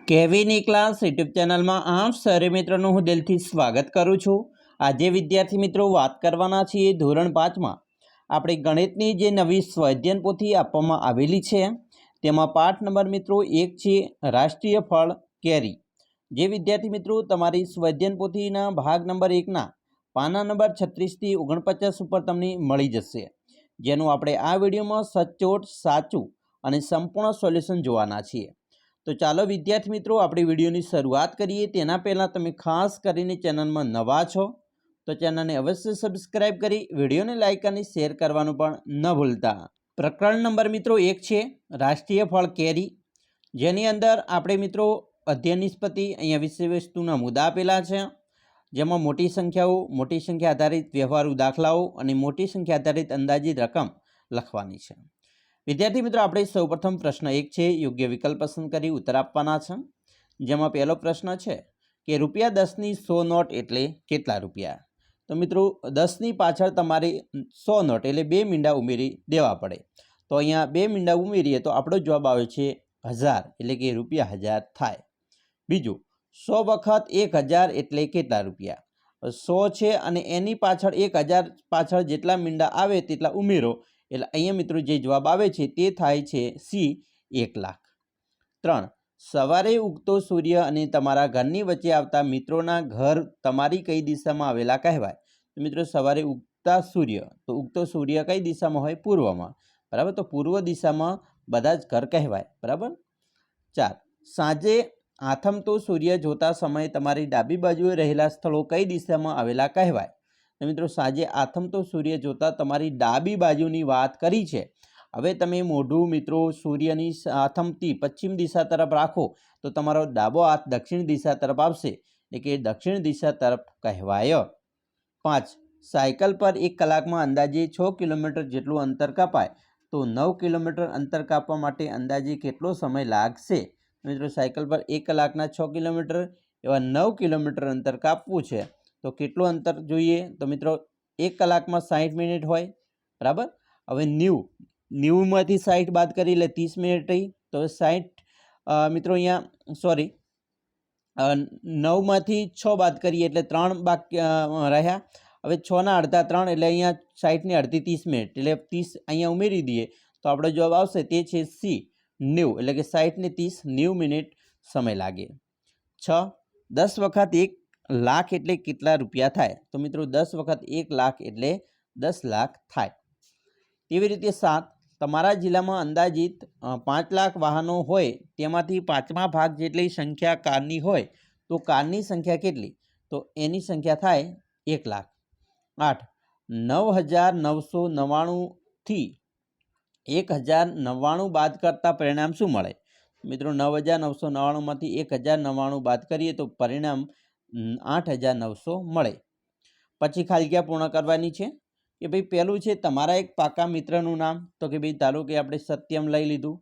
કેવીની class YouTube ચેનલમાં આપ સરે મિત્રોનું હું દિલથી સ્વાગત કરું છું। આજે વિદ્યાર્થી મિત્રો વાત કરવાના છીએ ધોરણ 5માં આપણે ગણિતની જે નવી સ્વાધ્યાયન પોથી આપવામાં આવેલી છે તેમાં પાઠ નંબર મિત્રો 1 છે રાષ્ટ્રીય ફળ કેરી। જે વિદ્યાર્થી મિત્રો તમારી સ્વાધ્યાયન પોથીના ભાગ નંબર 1ના પાના નંબર 36 થી 49 ઉપર તમને મળી જશે, જેનું આપણે આ વિડીયોમાં સચોટ સાચું અને સંપૂર્ણ સોલ્યુશન જોવાના છીએ। तो चलो विद्यार्थी मित्रों अपनी वीडियो की शुरुआत करिए। तेना पहला तमे खास करीने चैनल में नवा छो तो चैनल ने अवश्य सब्सक्राइब करी वीडियो ने लाइक और शेर करवानुं पण न भूलता। प्रकरण नंबर मित्रों 1 छे राष्ट्रीय फल केरी, जेनी अंदर आपणे मित्रों अध्ययन निष्पत्ति अहींया विषय वस्तुना मुद्दा आपेला छे, जेमां मोटी संख्याओं, मोटी संख्या आधारित व्यवहारु दाखलाओ अने मोटी संख्या आधारित अंदाजित रकम लखवानी छे। विद्यार्थी मित्रों આપણે સૌપ્રથમ પ્રશ્ન 1 છે યોગ્ય વિકલ્પ પસંદ કરી ઉત્તર આપવાના છે, જેમાં પહેલો પ્રશ્ન છે કે રૂપિયા 10 ની 100 નોટ એટલે કેટલા રૂપિયા। તો મિત્રો 10 ની પાછળ તમારે 100 નોટ એટલે 2 મીંડા ઉમેરી દેવા પડે। તો અહીંયા 2 મીંડા ઉમેરીએ તો આપણો જવાબ આવે છે 1000 એટલે કે રૂપિયા 1000 થાય। બીજું 100 વખત 1000 એટલે કેટલા રૂપિયા। 100 છે અને એની પાછળ 1000 પાછળ જેટલા મીંડા આવે તેટલા ઉમેરો એટલે અહીંયા મિત્રો જે જવાબ આવે છે તે થાય છે સી 1 લાખ। 3 સવારે ઉગતો સૂર્ય અને તમારા ઘરની વચ્ચે આવતા મિત્રોના ઘર તમારી કઈ દિશામાં આવેલા કહેવાય। તો મિત્રો સવારે ઉગતા સૂર્ય, તો ઉગતો સૂર્ય કઈ દિશામાં હોય? પૂર્વમાં, બરાબર। તો પૂર્વ દિશામાં બધા જ ઘર કહેવાય, બરાબર। 4 સાંજે આથમતો સૂર્ય જોતા સમયે તમારી ડાબી બાજુએ રહેલા સ્થળો કઈ દિશામાં આવેલા કહેવાય। तो मित्रों साजे आथमतो सूर्य जोता तमारी डाबी बाजुनी वात करी छे। हवे तमे मोढुं मित्रों सूर्यनी आथमती पश्चिम दिशा तरफ राखो तो तमारो डाबो हाथ दक्षिण दिशा तरफ आवशे એટલે કે દક્ષિણ દિશા તરફ કહેવાય। 5 સાયકલ પર 1 કલાકમાં અંદાજે 6 કિલોમીટર જેટલું અંતર કાપાય તો 9 કિલોમીટર અંતર કાપવા માટે અંદાજે કેટલો સમય લાગશે। મિત્રો સાયકલ પર 1 કલાકના 6 કિલોમીટર એવા 9 કિલોમીટર અંતર કાપવું છે तो કેટલું અંતર જોઈએ? તો મિત્રો 1 કલાકમાં 60 મિનિટ હોય, બરાબર। હવે 90 માંથી 60 બાદ કરી એટલે 30 મિનિટ રહી, તો 60 મિત્રો અહીંયા સોરી 9 માંથી 6 બાદ કરીએ એટલે 3 બાકી રહ્યા। હવે 6 ના અડધા 3 એટલે અહીંયા 60 ની અડધી 30 મિનિટ એટલે 30 અહીંયા ઉમેરી દઈએ તો આપણો જવાબ આવશે તે છે સી 90 એટલે કે 60 ને 30 90 મિનિટ સમય લાગે। 6 10 વખત 1 लाख एटले केटला रुपया थाय। तो मित्रों 10 वखत 1 लाख एटले 10 लाख थाय। तेवी रीते 7 तमारा जिल्लामां अंदाजित 5 लाख वाहनों होय तेमांथी 5मा भाग जेटली संख्या कारनी होय तो कारनी संख्या केटली? तो एनी संख्या थाय 1 लाख। 8 9999 थी 1099 बाद करता परिणाम शुं मळे? मित्रों 9999 मांथी 1099 बाद करीए तो परिणाम 8900 મળે। પછી ખાલી જગ્યા પૂર્ણ કરવાની છે કે ભાઈ પહેલું છે તમારા એક પાકા મિત્રનું નામ, તો કે ભાઈ ધારો કે આપણે સત્યમ લઈ લીધું,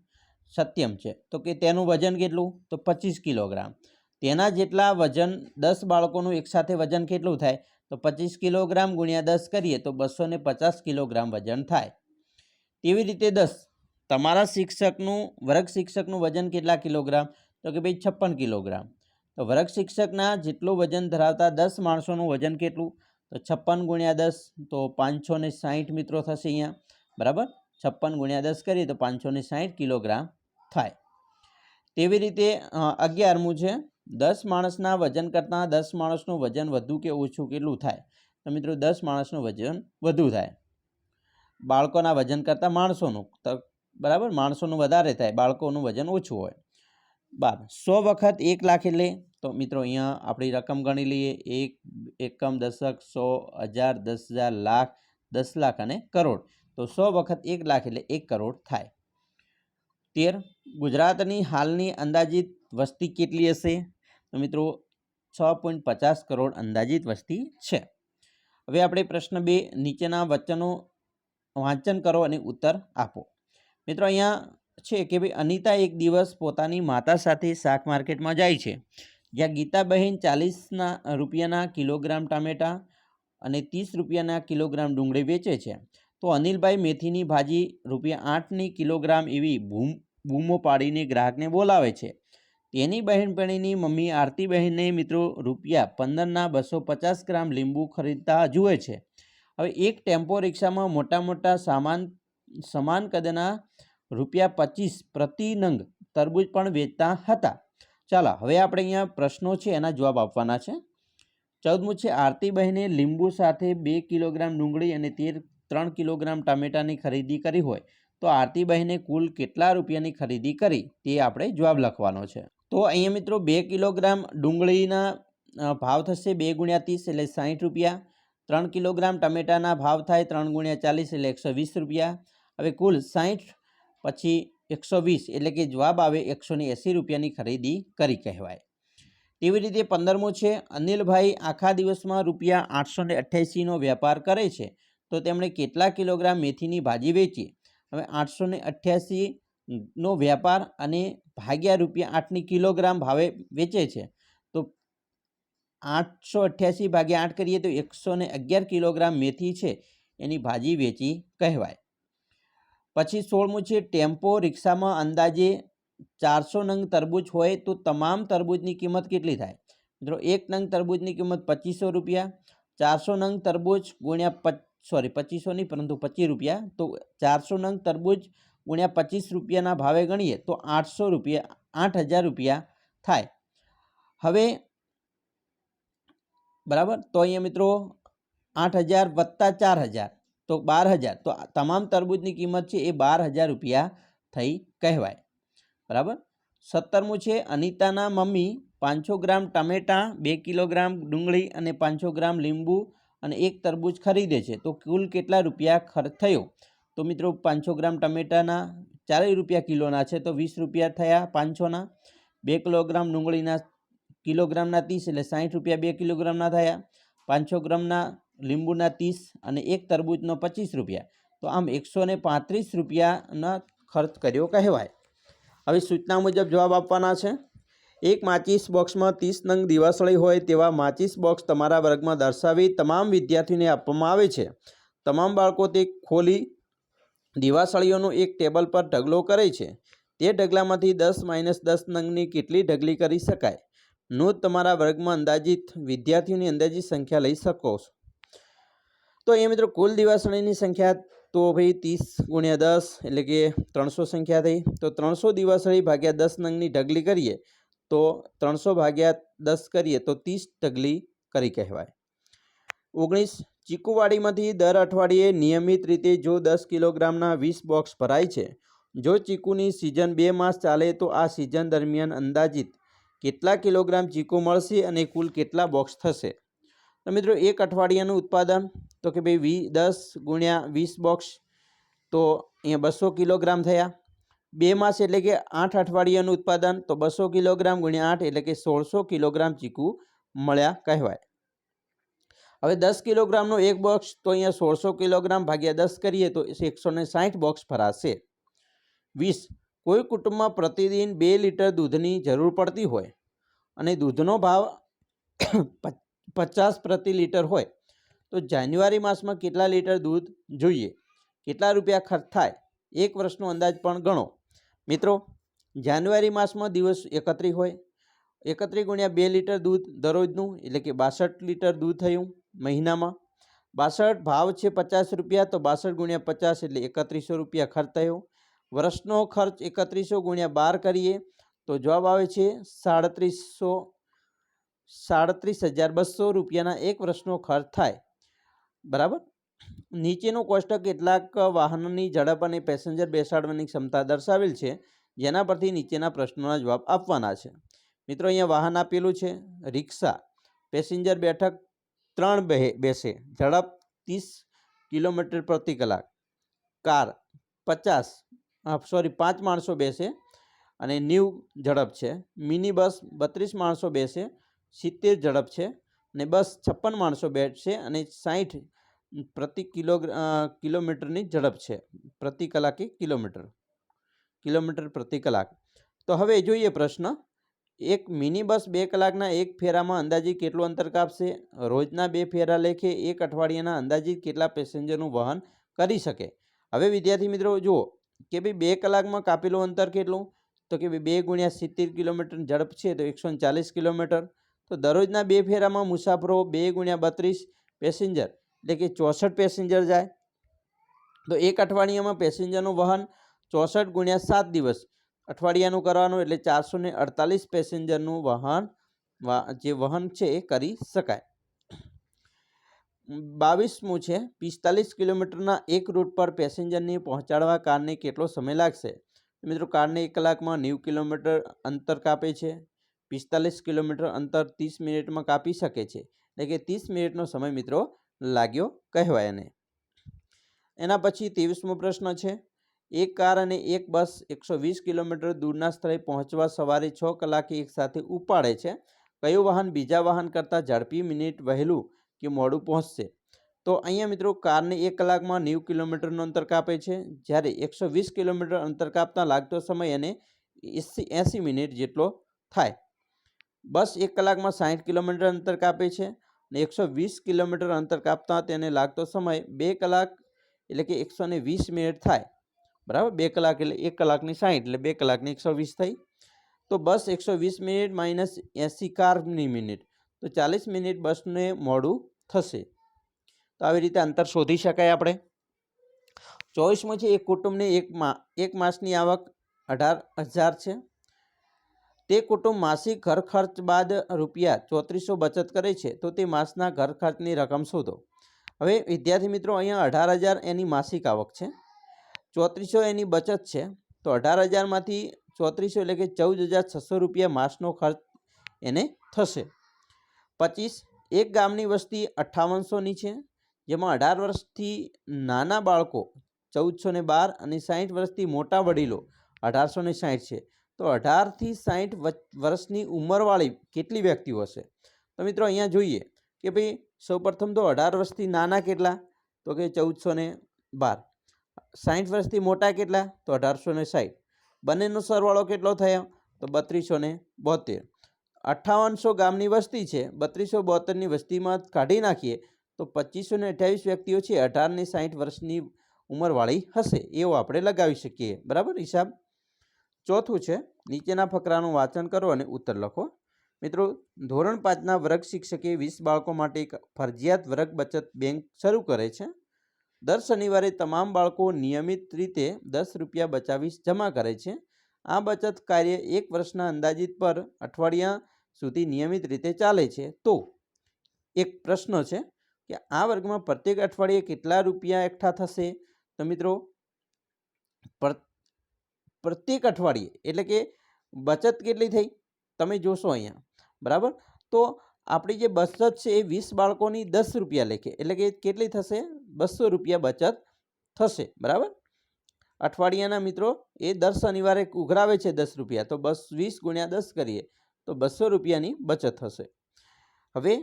સત્યમ છે તો કે તેનું વજન કેટલું? તો 25 કિલોગ્રામ। તેના જેટલા વજન 10 બાળકોનું એકસાથે વજન કેટલું થાય? તો 25 કિલોગ્રામ ગુણ્યા 10 કરીએ તો 250 કિલોગ્રામ વજન થાય। તેવી રીતે 10 તમારા શિક્ષકનું વર્ગ શિક્ષકનું વજન કેટલા કિલોગ્રામ? તો કે ભાઈ 56 કિલોગ્રામ। तो वर्ग शिक्षकना जेटलू वजन धरावता 10 माणसों वजन केटलू? तो 56 गुण्या 10 तो 560 मित्रों थशे अहींया, बराबर। 56 गुण्या 10 करिए तो 560 किलोग्राम थाय। तेवी रीते 11मुं छे 10 माणसना वजन करता 10 माणसनुं वजन वधु के ओछुं केटलुं थाय? तो मित्रों 10 माणसनुं वजन वधु थाय। बाळकोना वजन करता माणसोनुं, तो बराबर माणसोनुं वधारे थाय, बाळकोनुं वजन ओछुं होय। 12 100 वखत 1 लाख एटले? तो मित्रों अहींया आपणी रकम गणी लीए 1 एकम दशक 100 1000 10,000 लाख 10 लाख अने करोड़। तो 100 वखत 1 लाख एटले 1 करोड़ थाय। 13 गुजरातनी हालनी अंदाजित वस्ती केटली हशे? तो मित्रों 6.50 करोड़ अंदाजित वस्ती छे। हवे आपणे प्रश्न 2 नीचेना वचनों वांचन करो अने उत्तर आपो। मित्रों अहींया छे कि भाई अनिता एक दिवस पोतानी माता साथे शाक मार्केट में जाय छे, ज्यां गीता बहेन 40 રૂપિયાના किलोग्राम टामेटा अने 30 રૂપિયાના किलोग्राम डूंगळी वेचे छे। तो अनिल भाई मेथीनी भाजी ₹8 ની किलोग्राम एवी बूमो पाड़ीने ग्राहकने बोलावे छे। તેની બહેનપણીની મમ્મી આરતીબહેનને મિત્રો રૂપિયા 15ના 250 ગ્રામ લીંબુ ખરીદતા જુએ છે. હવે એક ટેમ્પો રિક્ષામાં મોટા સમાન કદના રૂપિયા 25 પ્રતિ નંગ તરબૂચ પણ વેચતા હતા. ચાલો હવે આપણે અહીંયા પ્રશ્નો છે એના જવાબ આપવાના છે. 14મું છે, આરતીબહેને લીંબુ સાથે 2 કિલોગ્રામ ડુંગળી અને 3 કિલોગ્રામ ટામેટાની ખરીદી કરી હોય તો આરતીબહેને કુલ કેટલા રૂપિયાની ખરીદી કરી તે આપણે જવાબ લખવાનો છે. તો અહીંયા મિત્રો 2 કિલોગ્રામ ડુંગળીના ભાવ થશે 2 × 30 એટલે 60 રૂપિયા. 3 કિલોગ્રામ ટમેટાના ભાવ થાય 3 × 40 એટલે 120 રૂપિયા. હવે કુલ 60 પછી 120 એટલે કે જવાબ આવે 180 રૂપિયાની ખરીદી કરી કહેવાય. તેવી રીતે 15મું છે, અનિલભાઈ આખા દિવસમાં રૂપિયા 888નો વેપાર કરે છે તો તેમણે કેટલા કિલોગ્રામ મેથીની ભાજી વેચી? હવે 888નો વેપાર અને ભાગ્યા રૂપિયા 8ની કિલોગ્રામ ભાવે વેચે છે તો 888 ભાગ્યા 8 કરીએ તો 111 કિલોગ્રામ મેથી છે એની ભાજી વેચી કહેવાય. પછી 16મું છે, ટેમ્પો રિક્ષામાં અંદાજે 400 નંગ તરબૂચ હોય તો તમામ તરબૂચની કિંમત કેટલી થાય? મિત્રો એક નંગ તરબૂચની કિંમત 2500 રૂપિયા. 400 નંગ તરબૂચ ગુણ્યા 2500 નહીં પરંતુ 25 રૂપિયા, તો 400 નંગ તરબૂચ ગુણ્યા 25 રૂપિયાના ભાવે ગણીએ તો 8000 રૂપિયા થાય. હવે બરાબર, તો અહીંયા મિત્રો 8000 વત્તા 4000 તો 12000, તો તમામ તરબૂચની કિંમત છે એ 12000 રૂપિયા થઈ કહેવાય. બરાબર. 17મું છે, અનિતાના મમ્મી 500 ગ્રામ ટમેટા, 2 કિલોગ્રામ ડુંગળી અને 500 ગ્રામ લીંબુ અને 1 તરબૂચ ખરીદે છે તો કુલ કેટલા રૂપિયા ખર્ચ થયો? તો મિત્રો 500 ગ્રામ ટમેટાના 40 રૂપિયા કિલોના છે તો 20 રૂપિયા થયા 500ના. 2 કિલોગ્રામ ડુંગળીના કિલોગ્રામના 30 એટલે 60 રૂપિયા 2 કિલોગ્રામના થયા. 500 ગ્રામના લીંબુના 30 અને 1 તરબૂચનો 25 રૂપિયા, તો આમ 135 રૂપિયાના ખર્ચ કર્યો કહેવાય. હવે સૂચના મુજબ જવાબ આપવાના છે. એક માચિસ બોક્સમાં 30 નંગ દિવાસળી હોય તેવા માચિસ બોક્સ તમારા વર્ગમાં દર્શાવી તમામ વિદ્યાર્થીઓને આપવામાં આવે છે. તમામ બાળકો તે ખોલી દિવાસળીઓનો એક ટેબલ પર ઢગલો કરે છે. તે ઢગલામાંથી 10 - 10 નંગની કેટલી ઢગલી કરી શકાય? નોંધ, તમારા વર્ગમાં અંદાજિત વિદ્યાર્થીઓની અંદાજિત સંખ્યા લઈ શકો છો. તો અહીંયા મિત્રો કુલ દિવાસળીની સંખ્યા તો ભાઈ 30 × 10 એટલે કે 300 સંખ્યા થઈ. તો 300 દિવાસળી ભાગ્યા 10 નંગની ઢગલી કરીએ તો 300 ભાગ્યા 10 કરીએ તો 30 ઢગલી કરી કહેવાય. 19, ચીકુવાડીમાંથી દર અઠવાડિયે નિયમિત રીતે જો 10 કિલોગ્રામના 20 બોક્સ ભરાય છે. જો ચીકુની સિઝન 2 માસ ચાલે તો આ સિઝન દરમિયાન અંદાજિત કેટલા કિલોગ્રામ ચીકુ મળશે અને કુલ કેટલા બોક્સ થશે? તો મિત્રો એક અઠવાડિયાનું ઉત્પાદન તો કે ભાઈ 10 × 20 બોક્સ તો અહીંયા 200 કિલોગ્રામ થયા. 2 માસ એટલે કે 8 અઠવાડિયાનું ઉત્પાદન તો 200 કિલોગ્રામ × 8 એટલે કે 1600 કિલોગ્રામ ચીકુ મળ્યા કહેવાય. હવે 10 કિલોગ્રામનો એક બોક્સ તો અહીંયા 1600 કિલોગ્રામ ભાગ્યા 10 કરીએ તો 160 બોક્સ ભરાશે. 20, કોઈ કુટુંબમાં પ્રતિદિન 2 લીટર દૂધની જરૂર પડતી હોય અને દૂધનો ભાવ 50 પ્રતિ લીટર હોય તો જાન્યુઆરી માસમાં કેટલા લીટર દૂધ જોઈએ? કેટલા રૂપિયા ખર્ચ થાય? એક વર્ષનો અંદાજ પણ ગણો. મિત્રો જાન્યુઆરી માસમાં દિવસ 31 હોય, 31 × 2 લીટર દૂધ દરરોજનું એટલે કે 62 લીટર દૂધ થયું મહિનામાં. 62 ભાવ છે 50 રૂપિયા તો 62 × 50 એટલે 3100 રૂપિયા ખર્ચ થયો. વર્ષનો ખર્ચ 3100 × 12 કરીએ તો જવાબ આવે છે 37200 રૂપિયાના એક વર્ષનો ખર્ચ થાય. બરાબર. નીચેનું કોષ્ટક કેટલાક વાહનોની ઝડપ અને પેસેન્જર બેસાડવાની ક્ષમતા દર્શાવેલ છે, જેના પરથી નીચેના પ્રશ્નોના જવાબ આપવાના છે. મિત્રો અહીંયા વાહન આપેલું છે રિક્ષા, પેસેન્જર બેઠક 3 બેસે, ઝડપ 30 કિલોમીટર પ્રતિ કલાક. કાર 5 માણસો બેસે અને 90 ઝડપ છે. મિની બસ 32 માણસો બેસે, 70 ઝડપ છે. અને બસ 56 માણસો બેસશે અને 60 પ્રતિ કિલોમીટરની ઝડપ છે. પ્રતિ કલાકે કિલોમીટર પ્રતિ કલાક. તો હવે જોઈએ પ્રશ્ન. એક મિની બસ 2 કલાકના એક ફેરામાં અંદાજિત કેટલું અંતર કાપશે? રોજના 2 ફેરા લેખે એક અઠવાડિયાના અંદાજિત કેટલા પેસેન્જરનું વહન કરી શકે? હવે વિદ્યાર્થી મિત્રો જુઓ કે ભાઈ 2 કલાકમાં કાપેલું અંતર કેટલું? તો કે 2 ગુણ્યા 70 કિલોમીટર ઝડપ છે તો 140 કિલોમીટર. તો દરરોજના 2 ફેરામાં મુસાફરો 2 ગુણ્યા 32 પેસેન્જર એટલે કે 64 પેસેન્જર જાય. તો એક અઠવાડિયામાં પેસેન્જરનું વહન 64 ગુણ્યા 7 દિવસ અઠવાડિયાનું કરવાનું એટલે 448 પેસેન્જરનું વહન છે એ કરી શકાય. 22મું છે 45 કિલોમીટરના એક રૂટ પર પેસેન્જરને પહોંચાડવા કારને કેટલો સમય લાગશે? મિત્રો કારને 1 કલાકમાં 90 કિલોમીટર અંતર કાપે છે. 45 કિલોમીટર અંતર 30 મિનિટમાં કાપી શકે છે એટલે કે 30 મિનિટનો સમય મિત્રો લાગ્યો કહેવાય. એને એના પછી 23મો પ્રશ્ન છે એક કાર અને એક બસ 120 કિલોમીટર દૂરના સ્થળે પહોંચવા સવારે 6 કલાકે એકસાથે ઉપાડે છે. કયું વાહન બીજા વાહન કરતાં ઝડપી મિનિટ વહેલું કે મોડું પહોંચશે? તો અહીંયા મિત્રો કારને 1 કલાકમાં 90 કિલોમીટરનું અંતર કાપે છે, જ્યારે 120 કિલોમીટર અંતર કાપતા લાગતો સમય એને 80 મિનિટ જેટલો થાય. બસ 1 કલાકમાં 60 કિલોમીટર અંતર કાપે છે અને 120 કિલોમીટર અંતર કાપતા તેને લાગતો સમય 2 કલાક એટલે કે 120 મિનિટ થાય. બરાબર, 2 કલાક એટલે 1 કલાકની 60 એટલે 2 કલાકની 120 થઈ. તો બસ 120 મિનિટ માઇનસ 80 કારની મિનિટ તો 40 મિનિટ બસને મોડું થશે. તો આવી રીતે અંતર શોધી શકાય આપણે. 24મો છે એક કુટુંબને એક માસની આવક 18,000 છે. તે કુટુંબ માસિક ઘર ખર્ચ બાદ રૂપિયા 3400 બચત કરે છે તો તે માસના ઘર ખર્ચની રકમ શોધો. હવે વિદ્યાર્થી મિત્રો અહીંયા 18,000 એની માસિક આવક છે, 3400 એની બચત છે. તો 18,000માંથી 3400 એટલે કે 14,600 રૂપિયા માસનો ખર્ચ એને થશે. 25 એક ગામની વસ્તી 5800ની છે, જેમાં 18 વર્ષથી નાના બાળકો 1412 અને 60 વર્ષથી મોટા વડીલો 1860 છે. તો 18 થી 60 વર્ષની ઉંમરવાળી કેટલી વ્યક્તિઓ હશે? તો મિત્રો અહીંયા જોઈએ કે ભાઈ સૌપ્રથમ તો 18 વર્ષથી નાના કેટલા? તો કે 1412. 60 વર્ષથી મોટા કેટલા? તો 1860. બંનેનો સરવાળો કેટલો થયો? તો 3272. 5800 ગામની વસ્તી છે, 3272ની વસ્તીમાં કાઢી નાખીએ તો 2528 વ્યક્તિઓ છે 18 ને 60 વર્ષની ઉંમરવાળી હશે એવો આપણે લગાવી શકીએ. બરાબર હિસાબ. ચોથું છે નીચેના ફકરાનું વાંચન કરો અને ઉત્તર લખો. મિત્રો ધોરણ 5ના વર્ગ શિક્ષકે 20 બાળકો માટે એક ફરજિયાત વર્ગ બચત બેંક શરૂ કરે છે. દર શનિવારે તમામ બાળકો નિયમિત રીતે 10 રૂપિયા બચાવી જમા કરે છે. આ બચત કાર્ય 1 વર્ષના અંદાજિત પર અઠવાડિયા સુધી નિયમિત રીતે ચાલે છે. તો એક પ્રશ્ન છે કે આ વર્ગમાં પ્રત્યેક અઠવાડિયે કેટલા રૂપિયા એકઠા થશે? તો મિત્રો પ્રત્યેક અઠવાડિયે એટલે કે બચત કેટલી થઈ તમે જોશો અહીંયા. બરાબર, તો આપણી જે બચત છે એ 20 બાળકોની 10 રૂપિયા લેખે એટલે કે કેટલી થશે? 200 રૂપિયા બચત થશે. બરાબર, અઠવાડિયાના મિત્રો એ દર શનિવારે ઉઘરાવે છે 10 રૂપિયા, તો 20 ગુણ્યા 10 કરીએ તો 200 રૂપિયાની બચત થશે. હવે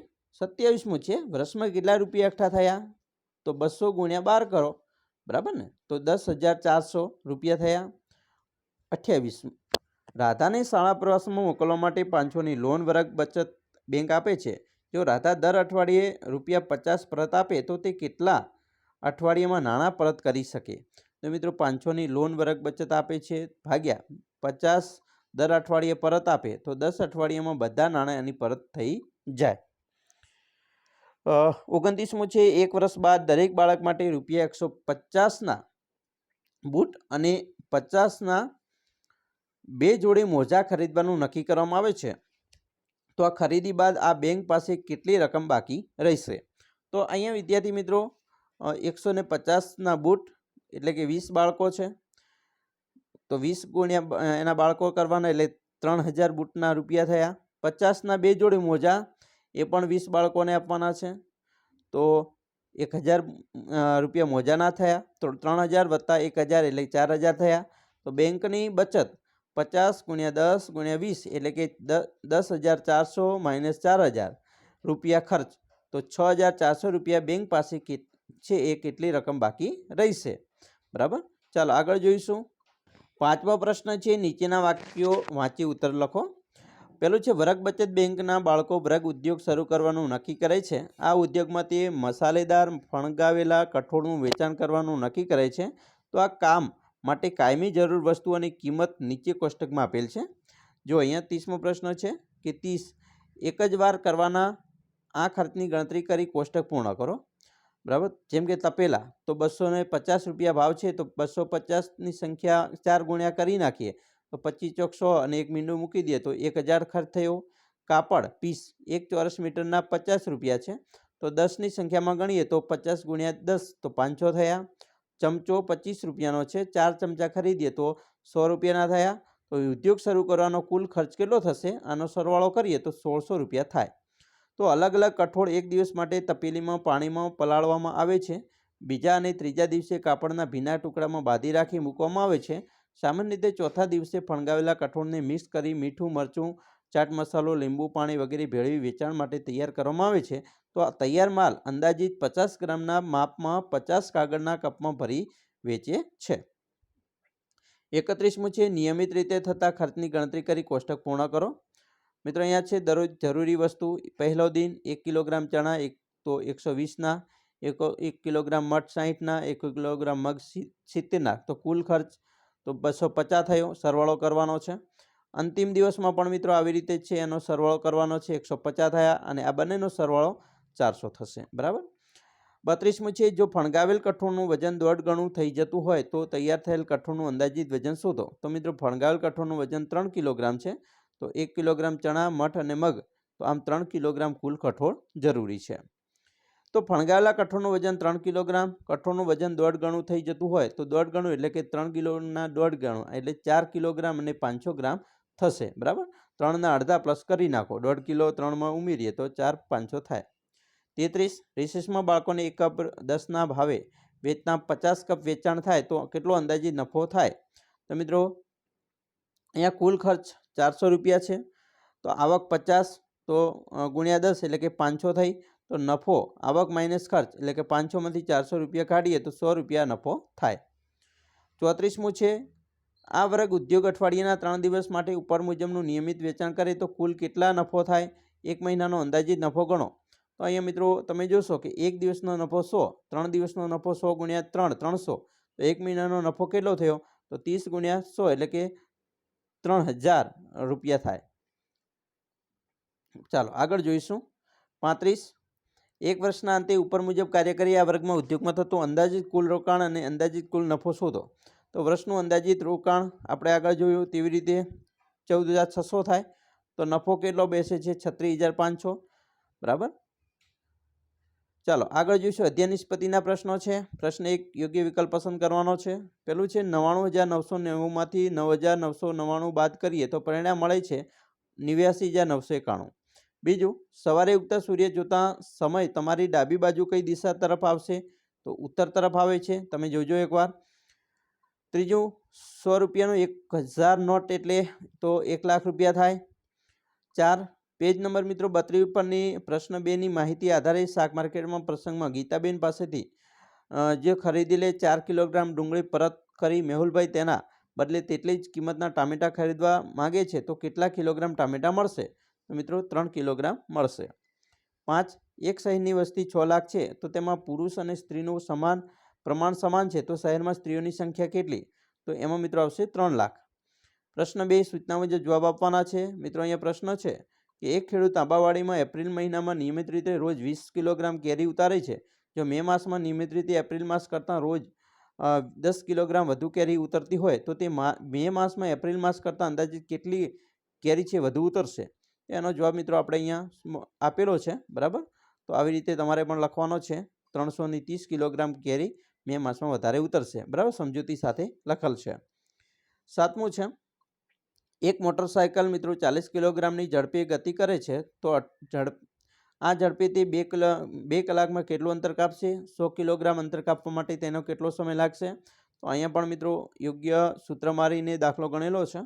27મું છે વર્ષમાં કેટલા રૂપિયા એકઠા થયા? તો 200 ગુણ્યા 12 કરો. બરાબર ને, તો 10,400 રૂપિયા થયા. 28 રાધાને શાળા પ્રવાસમાં મોકલવા માટે 500ની લોન વર્ગ બચત બેંક આપે છે. જો રાધા દર અઠવાડિયે ₹50 પરત આપે તો તે કેટલા અઠવાડિયામાં નાણાં પરત કરી શકે? તો મિત્રો 500ની લોન વર્ગ બચત આપે છે ભાગ્યા 50 દર અઠવાડિયે પરત આપે તો 10 અઠવાડિયામાં બધા નાણાં એની પરત થઈ જાય. 29મું છે 1 વર્ષ બાદ દરેક બાળક માટે ₹150ના બૂટ અને 50ના 2 જોડી મોજા ખરીદવાનું નક્કી કરવામાં આવે છે. તો આ ખરીદી બાદ આ બેંક પાસે કેટલી રકમ બાકી રહેશે? તો અહીંયા વિદ્યાર્થી મિત્રો 150ના બૂટ એટલે કે 20 બાળકો છે તો 20 ગુણ્યા એના બાળકો કરવાના એટલે 3000 બૂટના રૂપિયા થયા. 50ના 2 જોડી મોજા એ પણ 20 બાળકોને આપવાના છે તો 1000 રૂપિયા મોજાના થયા. તો 3000 વત્તા 1000 એટલે 4000 થયા. તો બેંકની બચત 50 ગુણ્યા 10 ગુણ્યા 20 એટલે કે 10,400 માઇનસ 4000 રૂપિયા ખર્ચ તો 6,400 રૂપિયા બેંક પાસે છે એ કેટલી રકમ બાકી રહેશે. બરાબર, ચાલો આગળ જોઈશું. 5મો પ્રશ્ન છે નીચેના વાક્યો વાંચી ઉત્તર લખો. પહેલું છે વર્ગ બચત બેંકના બાળકો વર્ગ ઉદ્યોગ શરૂ કરવાનું નક્કી કરે છે. આ ઉદ્યોગમાં તે મસાલેદાર ફણગાવેલા કઠોળનું વેચાણ કરવાનું નક્કી કરે છે. તો આ કામ માટે કાયમી જરૂર વસ્તુઓની કિંમત નીચે કોષ્ટકમાં આપેલ છે. જો અહીંયા 30મો પ્રશ્ન છે કે 30 એક જ વાર કરવાના આ ખર્ચની ગણતરી કરી કોષ્ટક પૂર્ણ કરો. બરાબર. જેમ કે તપેલા તો 250 રૂપિયા ભાવ છે, તો 250ની સંખ્યા 4 ગુણ્યા કરી નાખીએ તો 25 ચોક 100 અને એક મીંડું મૂકી દઈએ તો 1000 ખર્ચ થયો. કાપડ પીસ 1 ચોરસ મીટરના 50 રૂપિયા છે, તો 10ની સંખ્યામાં ગણીએ તો 50 ગુણ્યા 10 તો 500 થયા. ચમચો 25 રૂપિયાનો છે, 4 ચમચા ખરીદીએ તો 100 રૂપિયાના થયા. તો ઉદ્યોગ શરૂ કરવાનો કુલ ખર્ચ કેટલો થશે? આનો સરવાળો કરીએ તો 1600 રૂપિયા થાય. તો અલગ અલગ કઠોળ એક દિવસ માટે તપેલીમાં પાણીમાં પલાળવામાં આવે છે. બીજા અને ત્રીજા દિવસે કાપડના ભીના ટુકડામાં બાંધી રાખી મૂકવામાં આવે છે. સામાન્ય રીતે ચોથા દિવસે ફણગાવેલા કઠોળને મિક્સ કરી મીઠું, મરચું, ચાટ મસાલો, લીંબુ પાણી વગેરે ભેળવી વેચાણ માટે તૈયાર કરવામાં આવે છે. તો આ તૈયાર માલ અંદાજિત 50 ગ્રામના માપમાં 50 કાગળના કપમાં ભરી વેચે છે. 31મું છે નિયમિત રીતે થતા ખર્ચની ગણતરી કરી કોષ્ટક પૂર્ણ કરો. મિત્રો અહીંયા છે દરરોજ જરૂરી વસ્તુ. પહેલો દિન 1 કિલોગ્રામ ચણા તો 120ના, 1 કિલોગ્રામ મઠ 60ના, 1 કિલોગ્રામ મગ 70ના, તો કુલ ખર્ચ તો 250 થયો. સરવાળો કરવાનો છે. અંતિમ દિવસમાં પણ મિત્રો આવી રીતે છે, એનો સરવાળો કરવાનો છે. 150 થયા અને આ બંનેનો સરવાળો 400 થશે. બરાબર. 32મું છે જો ફણગાવેલ કઠોળનું વજન 1.5 ગણું થઈ જતું હોય તો તૈયાર થયેલ કઠોળનું અંદાજિત વજન શોધો. તો મિત્રો ફણગાવેલ કઠોળનું વજન 3 કિલોગ્રામ છે, તો 1 કિલોગ્રામ ચણા, મઠ અને મગ, તો આમ 3 કિલોગ્રામ કુલ કઠોળ જરૂરી છે. તો ફણગાવેલા કઠોળનું વજન 3 કિલોગ્રામ, કઠોળનું વજન 1.5 ગણું થઈ જતું હોય તો 1.5 ગણું એટલે કે 3 કિલોના 1.5 ગણું એટલે 4 કિલોગ્રામ અને 500 ગ્રામ થશે. બરાબર. 3ના અડધા પ્લસ કરી નાખો, 1.5 કિલો 3માં ઉમેરીએ તો 4 500 થાય. 33 રિસેસમાં બાળકોને 1 કપ 10ના ભાવે વેચતા 50 કપ વેચાણ થાય તો કેટલો અંદાજિત નફો થાય? તો મિત્રો અહીંયા કુલ ખર્ચ 400 રૂપિયા છે, તો આવક 50 તો ગુણ્યા 10 એટલે કે 500 થઈ. તો નફો આવક માઇનસ ખર્ચ એટલે કે 500માંથી 400 રૂપિયા કાઢીએ તો 100 રૂપિયા નફો થાય. 34મું છે આ વર્ગ ઉદ્યોગ અઠવાડિયાના 3 દિવસ માટે ઉપર મુજબનું નિયમિત વેચાણ કરે તો કુલ કેટલા નફો થાય? 1 મહિનાનો અંદાજિત નફો ગણો. તો અહીંયા મિત્રો તમે જોશો કે 1 દિવસનો નફો 100, 3 દિવસનો નફો 100 ગુણ્યા 3 300, તો 1 મહિનાનો નફો કેટલો થયો? તો 30 ગુણ્યા 100 એટલે કે 3000 રૂપિયા થાય. ચાલો આગળ જોઈશું. 35 એક વર્ષના અંતે ઉપર મુજબ કાર્ય કરી આ વર્ગમાં ઉદ્યોગમાં થતું અંદાજિત કુલ રોકાણ અને અંદાજિત કુલ નફો શોધો. તો વર્ષનું અંદાજિત રોકાણ આપણે આગળ જોયું તેવી રીતે 14600 થાય. તો નફો કેટલો બેસે છે? 36500. બરાબર. ચાલો આગળ જોઈશું. અધ્યયન નિષ્પત્તિના પ્રશ્નો છે. પ્રશ્ન 1 યોગ્ય વિકલ્પ પસંદ કરવાનો છે. પહેલું છે 99990માંથી 9999 બાદ કરીએ તો પરિણામ મળે છે 89991. બીજું, સવારે ઉગતા સૂર્ય જોતા સમય તમારી ડાબી બાજુ કઈ દિશા તરફ આવશે? તો ઉત્તર તરફ આવે છે. તમે જોજો એકવાર. ત્રીજું, 100 રૂપિયાનું 1000 નોટ એટલે તો 1 લાખ રૂપિયા થાય. 4 પેજ નંબર મિત્રો 32 પરની પ્રશ્ન 2ની માહિતી આધારે શાક માર્કેટમાં પ્રસંગમાં ગીતાબેન પાસેથી જે ખરીદી લે 4 કિલોગ્રામ ડુંગળી પરત કરી મેહુલભાઈ તેના બદલે તેટલી જ કિંમતના ટામેટા ખરીદવા માગે છે તો કેટલા કિલોગ્રામ ટામેટા મળશે? તો મિત્રો 3 કિલોગ્રામ મળશે. 5 એક શહેરની વસ્તી 6 લાખ છે તો તેમાં પુરુષ અને સ્ત્રીનું પ્રમાણ સમાન છે તો શહેરમાં સ્ત્રીઓની સંખ્યા કેટલી? તો એમાં મિત્રો આવશે 3 લાખ. પ્રશ્ન 2 સૂચના મુજબ જવાબ આપવાના છે. મિત્રો અહીંયા પ્રશ્ન છે કે એક ખેડૂત આંબાવાડીમાં એપ્રિલ મહિનામાં નિયમિત રીતે રોજ 20 કિલોગ્રામ કેરી ઉતારે છે. જો મે માસમાં નિયમિત રીતે એપ્રિલ માસ કરતાં રોજ 10 કિલોગ્રામ વધુ કેરી ઉતરતી હોય તો તે મે માસમાં એપ્રિલ માસ કરતાં અંદાજિત કેટલી કેરી છે વધુ ઉતરશે? એનો જવાબ મિત્રો આપણે અહીંયા આપેલો છે. બરાબર. તો આવી રીતે તમારે પણ લખવાનો છે. 330 કિલોગ્રામ કેરી મે માસમાં વધારે ઉતરશે. બરાબર. સમજૂતી સાથે લખેલ છે. 7મું છે એક મોટરસાયકલ મિત્રો 40 કિલોગ્રામની ઝડપે ગતિ કરે છે તો આ ઝડપે તે 2 કલાકમાં કેટલું અંતર કાપશે? 100 કિલોગ્રામ અંતર કાપવા માટે તેનો કેટલો સમય લાગશે? તો અહીંયા પણ મિત્રો યોગ્ય સૂત્ર મારીને દાખલો ગણેલો છે.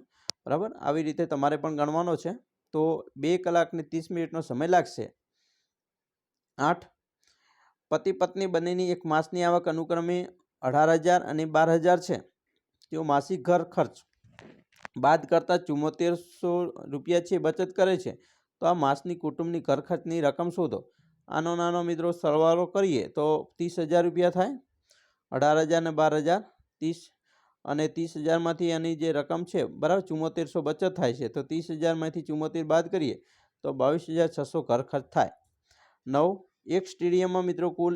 બરાબર. આવી રીતે તમારે પણ ગણવાનો છે. તો 2 કલાક ને 30 મિનિટનો સમય લાગશે. 8 પતિ પત્ની બંનેની એક માસની આવક અનુક્રમે 18,000 અને 12,000 છે. તેઓ માસિક ઘર ખર્ચ બાદ કરતાં 7400 રૂપિયા છે બચત કરે છે તો આ માસની કુટુંબની ઘર ખર્ચની રકમ શોધો. આનો નાનો મિત્રો સરવાળો કરીએ તો 30,000 રૂપિયા થાય. 18,000 ને 12,000 30 અને 30,000માંથી આની જે રકમ છે બરાબર 7400 બચત થાય છે, તો 30,000માંથી 74 બાદ કરીએ તો 22,600 ઘર ખર્ચ થાય. 9. એક સ્ટેડિયમમાં મિત્રો કુલ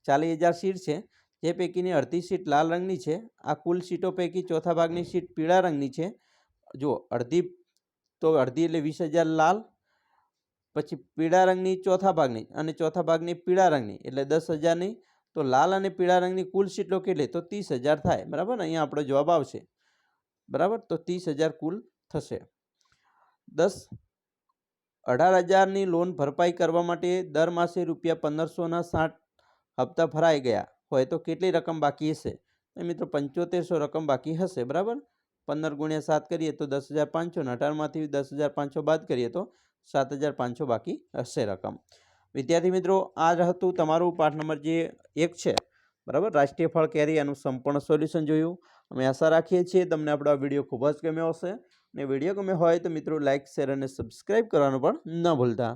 40,000 સીટ છે, જે પૈકીની અડધી સીટ લાલ રંગની છે. આ કુલ સીટો પૈકી ચોથા ભાગની સીટ પીળા રંગની છે. જો અડધી એટલે 20,000 લાલ, પછી પીળા રંગની ચોથા ભાગની અને ચોથા ભાગની પીળા રંગની એટલે 10,000ની. તો લાલ અને પીળા રંગની કુલ સીટો કેટલી? તો 30,000 થાય. બરાબર, અહીંયા આપણો જવાબ આવશે. બરાબર, તો 30,000 કુલ થશે. 10. 18,000ની લોન ભરપાઈ કરવા માટે દર માસે ₹1,560 હપ્તા ભરાઈ ગયા હોય તો કેટલી રકમ બાકી હશે? મિત્રો 7500 રકમ બાકી હશે. બરાબર, 15 × 7 કરીએ તો 10,500 અને 18માંથી 10,500 બાદ કરીએ તો 7,500 બાકી હશે રકમ. વિદ્યાર્થી મિત્રો, આ હતું તમારું પાઠ નંબર જે 1 છે. બરાબર, રાષ્ટ્રીય ફળ કેરી, આનું સંપૂર્ણ સોલ્યુશન જોયું. અમે આશા રાખીએ છીએ તમને આપણો આ વિડીયો ખૂબ જ ગમ્યો હશે. અને વિડીયો ગમ્યો હોય તો મિત્રો લાઇક, શેર અને સબસ્ક્રાઈબ કરવાનું પણ ન ભૂલતા.